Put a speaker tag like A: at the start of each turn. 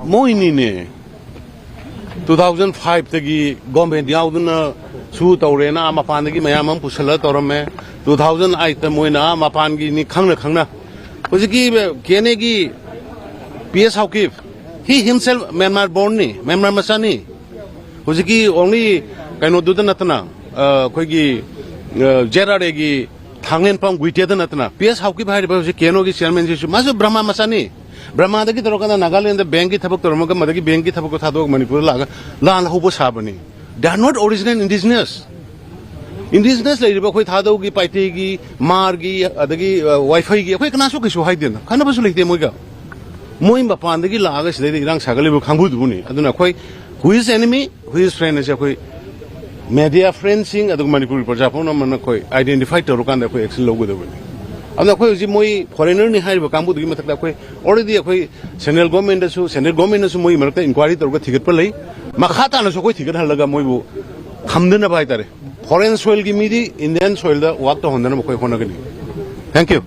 A: मोइनी ने 2005 तगी गवर्नमेंट याउदना सु तौरेना मपान की मयाम पुसल तौरमे 2008 मोइना मपान की नि खंगना हुजिकी केने की पीएस हाउकिफ ही हिमसेल्फ म्यांमार बोर्न नि म्यांमार मसानी हुजिकी ओनली कइनो दुद नतना कोइगी जेरारे की थांगलेन पम गुइटेद नतना पीएस हाउकिफ हाइबा हुजि केनो की चेयरमैन जिसु मासु ब्रह्मा मसानी ब्रह्मा दगी तरोकना नागालैंड बैंक की थबक तोरमग मदगी बैंक की थबक को थादोक मणिपुर लागा लाल हौबो साबनी they are not original indigenous लेरिबा खोय थादोक की पाइटे की मार की अदगी वाईफाई की खोय कनासो किसु हाइदेना खानबसु लेते मोइगा मोइ मपान दगी लागा सिदे इरांग सागलेबो खांबुदुनी अदुना खोय who is enemy who is friend एसे खोय मीडिया फ्रेंडसिंग अदुग मणिपुर प्रजाफोन मन खोय आइडेंटिफाई तरोकान खोय एक्शन लोगोदबनी अब अखोई हूँ मोई फॉरेनर नि हाइब कांबुदगी मथक अखोई ऑलरेडी अखोई सेंट्रल गवर्नमेंट मोई मरक इंक्वायरी तौर थिगटप लई मखा तानसु अखोई थिगट हलगा मोइबु खमदनब हाइतारे फॉरेन सोइल की मीदी इंडियन सोइल दा वर्क तो होंदन अखोई होनगनी थैंक यू